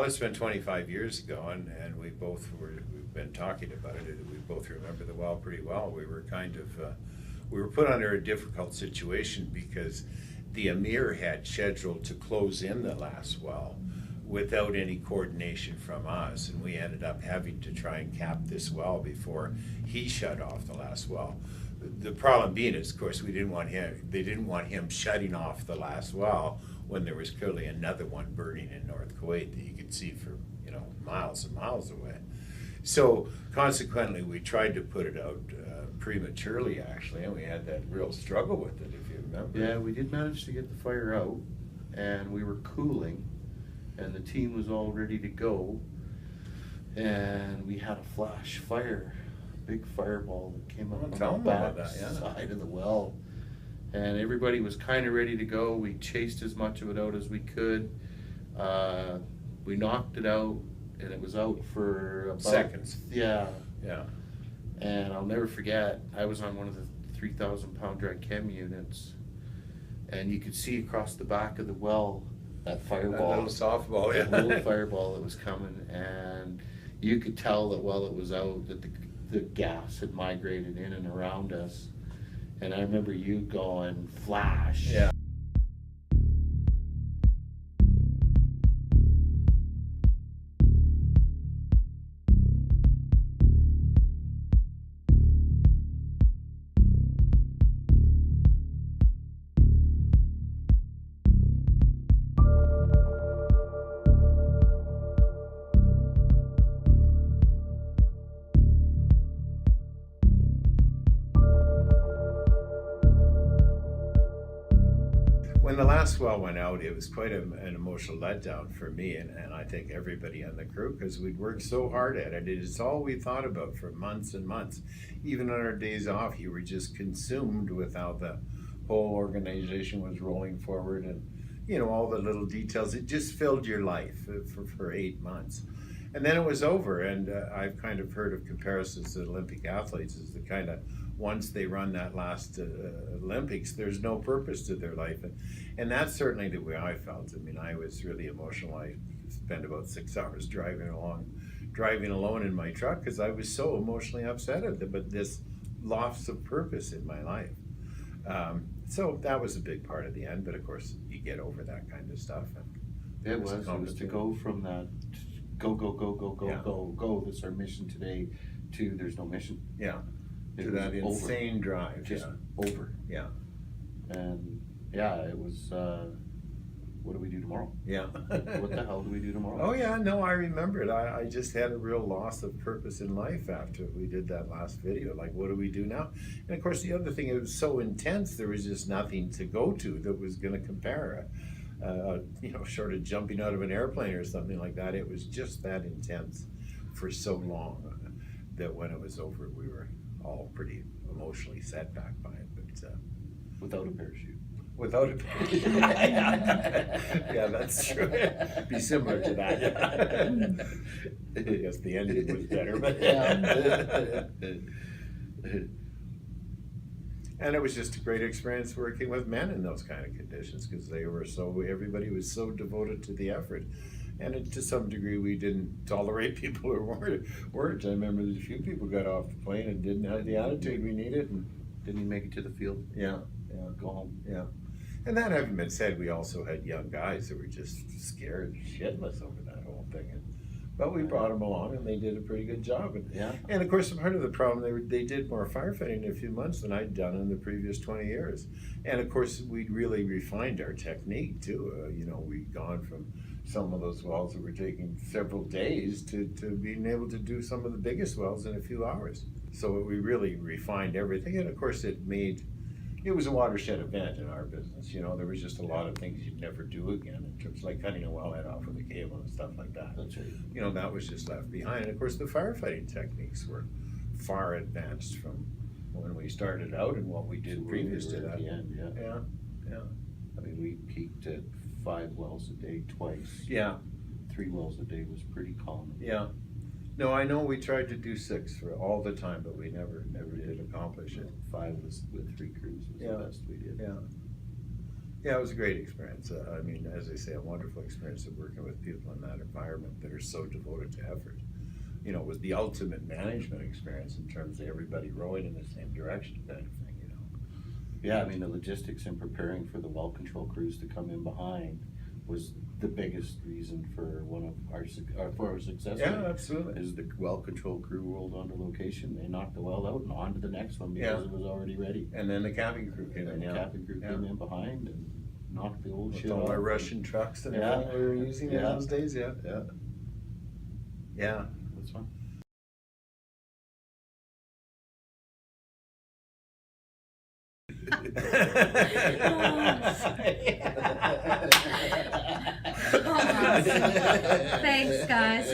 Well, it's been 25 years ago, and we've been talking about it. We both remember the well pretty well. We were we were put under a difficult situation because the Emir had scheduled to close in the last well without any coordination from us, and we ended up having to try and cap this well before he shut off the last well. The problem being is, of course, they didn't want him shutting off the last well when there was clearly another one burning in North Kuwait that you could see for, miles and miles away. So consequently, we tried to put it out prematurely, actually, and we had that real struggle with it, if you remember. Yeah, we did manage to get the fire out, and we were cooling, and the team was all ready to go, and we had a flash fire, big fireball that came up on the back side of the well, and everybody was kind of ready to go. We chased as much of it out as we could. We knocked it out, and it was out for about seconds. Yeah. Yeah. And I'll never forget, I was on one of the 3,000-pound dry chem units, and you could see across the back of the well that fireball. That little softball, yeah. That little fireball that was coming, and you could tell that while it was out, that the gas had migrated in and around us. And I remember you going, flash. Yeah. When the last well went out, it was quite an emotional letdown for me and I think everybody on the crew, because we'd worked so hard at it. It's all we thought about for months and months. Even on our days off, you were just consumed with how the whole organization was rolling forward, and all the little details. It just filled your life for 8 months. And then it was over, and I've kind of heard of comparisons to Olympic athletes as the kind of, once they run that last Olympics, there's no purpose to their life. And that's certainly the way I felt. I mean, I was really emotional. I spent about 6 hours driving alone in my truck because I was so emotionally upset at it, but this loss of purpose in my life. So that was a big part of the end, but of course you get over that kind of stuff. And it was to go from that go, this is our mission today, to there's no mission. Yeah. To that insane over. Drive. Just over. Yeah. And yeah, it was, what do we do tomorrow? Yeah. What the hell do we do tomorrow? Oh yeah, no, I remember it. I just had a real loss of purpose in life after we did that last video. Like, what do we do now? And of course, the other thing, it was so intense, there was just nothing to go to that was going to compare. Short of jumping out of an airplane or something like that. It was just that intense for so long that when it was over, we were all pretty emotionally set back by it. But without a parachute. Without a parachute. Yeah, that's true. Be similar to that. I guess the ending was better, but yeah. And it was just a great experience working with men in those kind of conditions, because everybody was so devoted to the effort. And to some degree, we didn't tolerate people who weren't. I remember that a few people got off the plane and didn't have the attitude we needed, and didn't even make it to the field. Yeah, go home. Yeah. And that having been said, we also had young guys that were just scared shitless over that whole thing. But we brought them along, and they did a pretty good job. And of course, part of the problem, they did more firefighting in a few months than I'd done in the previous 20 years. And of course, we'd really refined our technique too. We'd gone from some of those wells that were taking several days to being able to do some of the biggest wells in a few hours. So we really refined everything. And of course, it was a watershed event in our business. There was just a lot of things you'd never do again in terms of like cutting a wellhead off with a cable and stuff like that. That's right. That was just left behind. And of course, the firefighting techniques were far advanced from when we started out and what we did previous to that. At the end, Yeah. I mean, we peaked at 5 wells a day twice. Yeah. 3 wells a day was pretty common. Yeah. No, I know we tried to do 6 for all the time, but we never did accomplish it. 5 was with 3 crews was the best we did. Yeah. Yeah, it was a great experience. I mean, as I say, a wonderful experience of working with people in that environment that are so devoted to effort. You know, it was the ultimate management experience in terms of everybody rowing in the same direction kind of thing, you know. Yeah, I mean, the logistics in preparing for the well control crews to come in behind was the biggest reason for one of for our success. Yeah, absolutely. Is the well control crew rolled onto location, they knocked the well out and on to the next one because Yeah. it was already ready. And then the camping crew came in, And the yeah. cabin crew came in behind and knocked the old With shit all off. our Russian trucks and Yeah. everything we were using in Yeah. those days, yeah. Yeah, Yeah. that's fun. Thanks, guys.